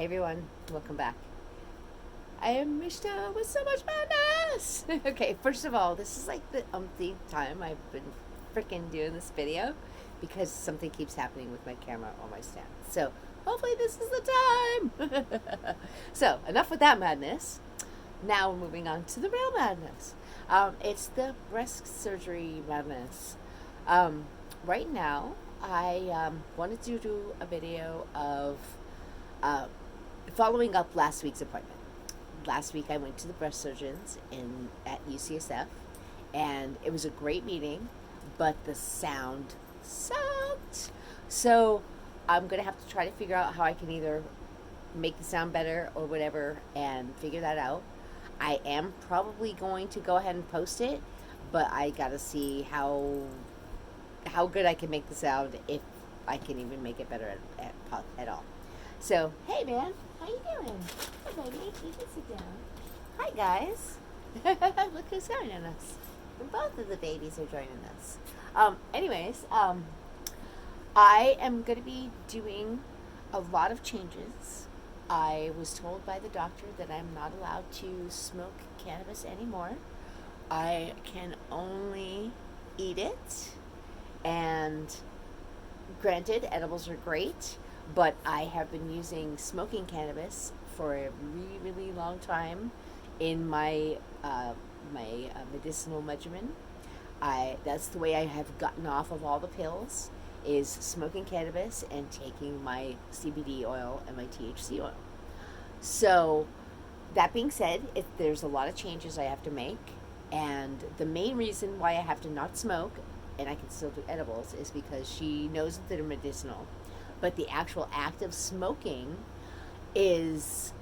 Hey everyone, welcome back. I am Mishta with so much madness! Okay, first of all, this is like the umpteenth time I've been freaking doing this video because something keeps happening with my camera on my stand. So, hopefully, this is the time! So, enough with that madness. Now we're moving on to the real madness. It's the breast surgery madness. Um, right now, I wanted to do a video of uh, following up last week's appointment. Last week I went to the breast surgeons at UCSF, and it was a great meeting, but the sound sucked. So I'm gonna have to try to figure out how I can either make the sound better or whatever, and figure that out. I am probably going to go ahead and post it, but I gotta see how good I can make the sound, if I can even make it better at all. So, hey man, how you doing? Hi baby, you can sit down. Hi guys. Look who's joining us. Both of the babies are joining us. Anyways, I am going to be doing a lot of changes. I was told by the doctor that I'm not allowed to smoke cannabis anymore. I can only eat it, and granted, edibles are great, but I have been using smoking cannabis for a really, really long time in my medicinal regimen. That's the way I have gotten off of all the pills, is smoking cannabis and taking my CBD oil and my THC oil. So, that being said, there's a lot of changes I have to make, and the main reason why I have to not smoke and I can still do edibles is because she knows that they're medicinal, but the actual act of smoking is,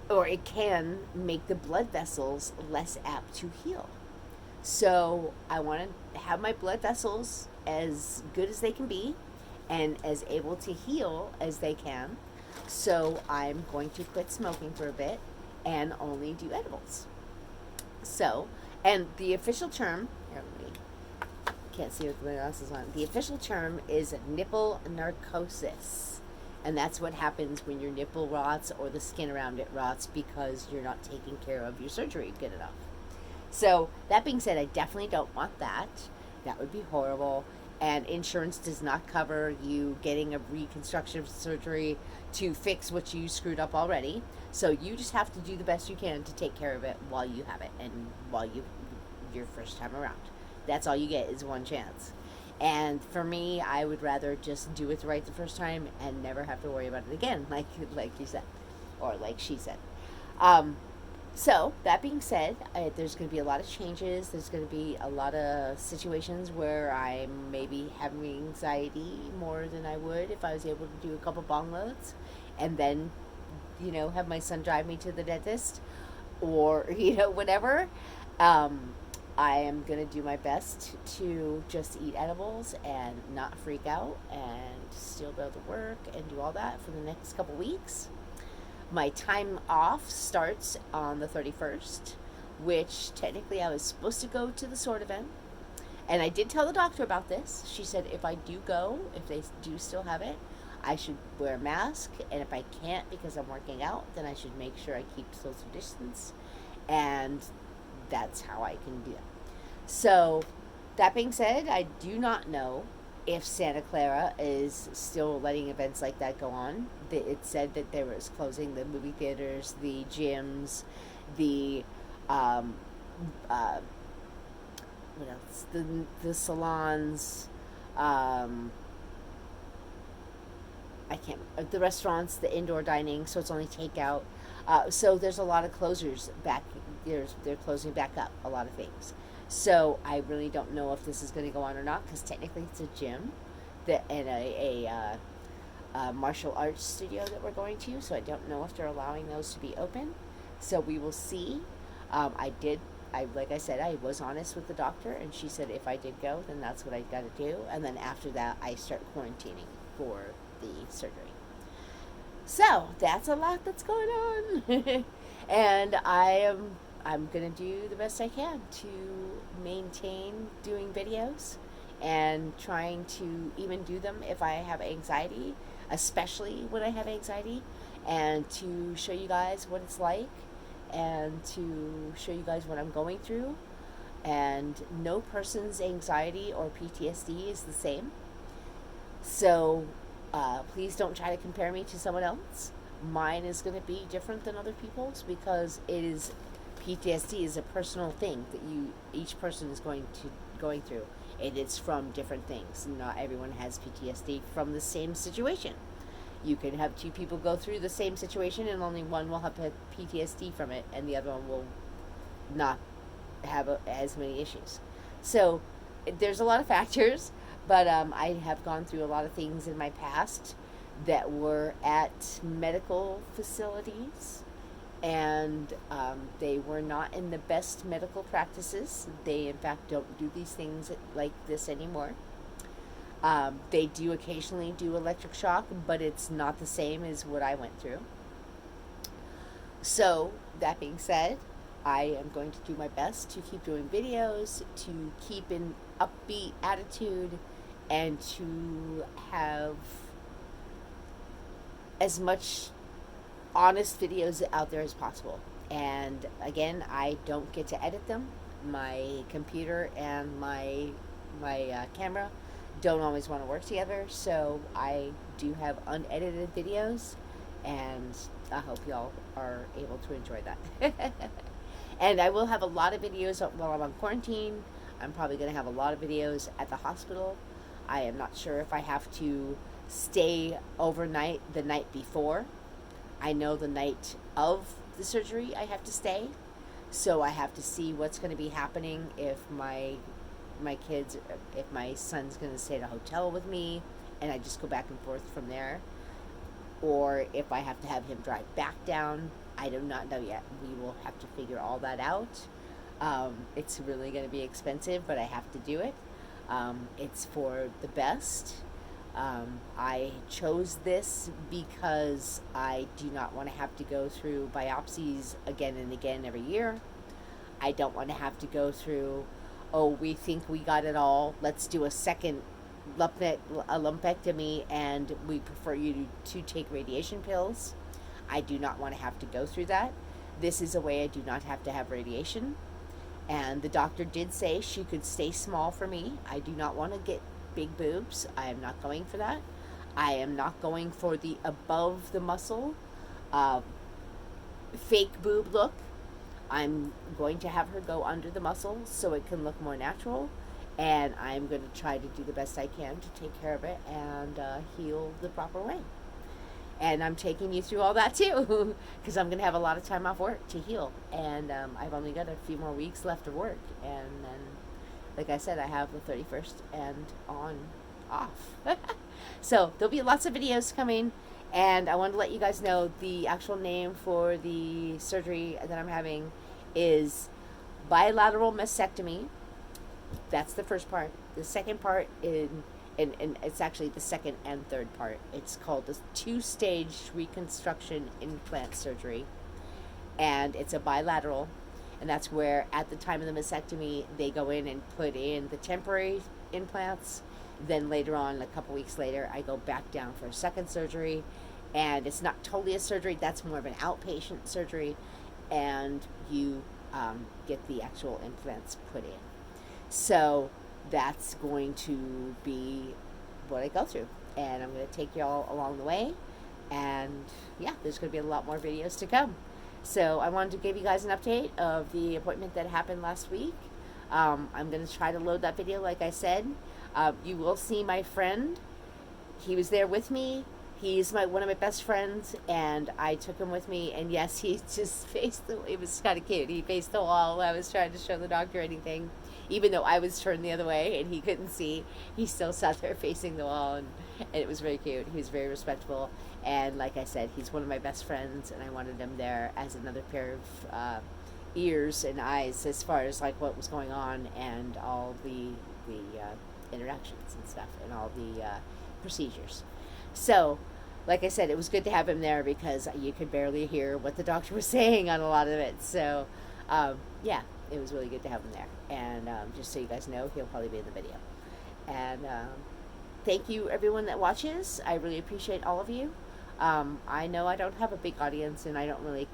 or it can make the blood vessels less apt to heal. So I want to have my blood vessels as good as they can be and as able to heal as they can. So I'm going to quit smoking for a bit and only do edibles. So, and the official term, here, let me, can't see what the glasses on. The official term is nipple narcosis. And that's what happens when your nipple rots or the skin around it rots because you're not taking care of your surgery good enough. So, that being said, I definitely don't want that. That would be horrible. And insurance does not cover you getting a reconstruction surgery to fix what you screwed up already. So, you just have to do the best you can to take care of it while you have it and while your first time around. That's all you get is one chance. And for me, I would rather just do it right the first time and never have to worry about it again, like you said, or like she said. Um, so that being said, there's going to be a lot of changes. There's going to be a lot of situations where I'm maybe having anxiety more than I would if I was able to do a couple bong loads, and then, have my son drive me to the dentist, or whatever. I am going to do my best to just eat edibles and not freak out and still be able to work and do all that for the next couple weeks. My time off starts on the 31st, which technically I was supposed to go to the sword event. And I did tell the doctor about this. She said if I do go, if they do still have it, I should wear a mask. And if I can't because I'm working out, then I should make sure I keep social distance. And that's how I can do it. So, that being said, I do not know if Santa Clara is still letting events like that go on. It said that they was closing the movie theaters, the gyms, the what else? The salons. I can't. The restaurants, the indoor dining, so it's only takeout. So there's a lot of closures back. They're closing back up a lot of things. So I really don't know if this is going to go on or not, because technically it's a gym and a martial arts studio that we're going to. So I don't know if they're allowing those to be open. So we will see. Like I said, I was honest with the doctor, and she said if I did go, then that's what I got to do. And then after that, I start quarantining for the surgery. So that's a lot that's going on. And I'm gonna do the best I can to maintain doing videos and trying to even do them if I have anxiety, especially when I have anxiety, and to show you guys what it's like and to show you guys what I'm going through. And no person's anxiety or PTSD is the same. So please don't try to compare me to someone else. Mine is going to be different than other people's because it is PTSD is a personal thing that each person is going through, and it's from different things. Not everyone has PTSD from the same situation. You can have two people go through the same situation, and only one will have PTSD from it, and the other one will not have as many issues. So there's a lot of factors, but I have gone through a lot of things in my past that were at medical facilities, and they were not in the best medical practices. They, in fact, don't do these things like this anymore. They do occasionally do electric shock, but it's not the same as what I went through. So, that being said, I am going to do my best to keep doing videos, to keep an upbeat attitude, and to have as much honest videos out there as possible. And again, I don't get to edit them. My computer and my camera don't always want to work together, so I do have unedited videos, and I hope y'all are able to enjoy that. And I will have a lot of videos while I'm on quarantine. I'm probably going to have a lot of videos at the hospital. I am not sure if I have to stay overnight the night before. I know the night of the surgery I have to stay, so I have to see what's going to be happening if my kids, if my son's going to stay at a hotel with me and I just go back and forth from there, or if I have to have him drive back down. I do not know yet. We will have to figure all that out. It's really going to be expensive, but I have to do it. It's for the best. I chose this because I do not want to have to go through biopsies again and again every year. I don't want to have to go through, oh, we think we got it all, let's do a second lumpectomy, and we prefer you to take radiation pills. I do not want to have to go through that. This is a way I do not have to have radiation. And the doctor did say she could stay small for me. I do not want to get big boobs. I am not going for that. I am not going for the above the muscle fake boob look. I'm going to have her go under the muscle so it can look more natural, and I'm going to try to do the best I can to take care of it and heal the proper way. And I'm taking you through all that too, because I'm going to have a lot of time off work to heal, and I've only got a few more weeks left of work, and then, like I said, I have the 31st and off. So there'll be lots of videos coming, and I wanted to let you guys know the actual name for the surgery that I'm having is bilateral mastectomy. That's the first part. The second part and it's actually the second and third part. It's called the 2-stage reconstruction implant surgery, and it's a bilateral, and that's where at the time of the mastectomy they go in and put in the temporary implants. Then later on, a couple weeks later, I go back down for a second surgery, and it's not totally a surgery, that's more of an outpatient surgery, and you get the actual implants put in. So that's going to be what I go through, and I'm going to take you all along the way, and yeah, there's going to be a lot more videos to come. So I wanted to give you guys an update of the appointment that happened last week. I'm going to try to load that video like I said. You will see my friend. He was there with me. He's one of my best friends, and I took him with me, and yes, he just it was kind of cute. He faced the wall. I was trying to show the doctor anything. Even though I was turned the other way and he couldn't see, he still sat there facing the wall, and it was very cute. He was very respectful, and like I said, he's one of my best friends, and I wanted him there as another pair of ears and eyes as far as like what was going on and all the interactions and stuff and all the procedures. So, like I said, it was good to have him there because you could barely hear what the doctor was saying on a lot of it. So, yeah, it was really good to have him there. And just so you guys know, he'll probably be in the video. And thank you, everyone that watches. I really appreciate all of you. I know I don't have a big audience, and I don't really.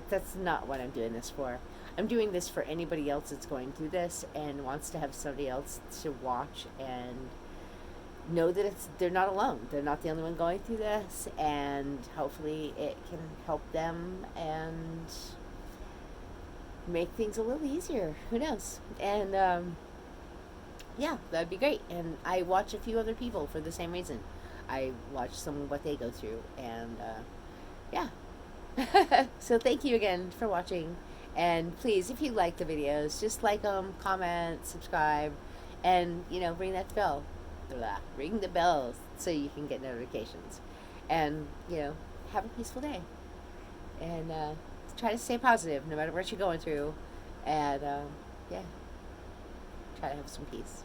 That's not what I'm doing this for. I'm doing this for anybody else that's going through this and wants to have somebody else to watch and know that they're not alone. They're not the only one going through this, and hopefully it can help them and make things a little easier. Who knows? And yeah, that'd be great. And I watch a few other people for the same reason. I watch some of what they go through, and yeah. So thank you again for watching, and please, if you like the videos, just like them, comment, subscribe, and ring that bell, ring the bell so you can get notifications, and have a peaceful day, and try to stay positive no matter what you're going through, and yeah, try to have some peace.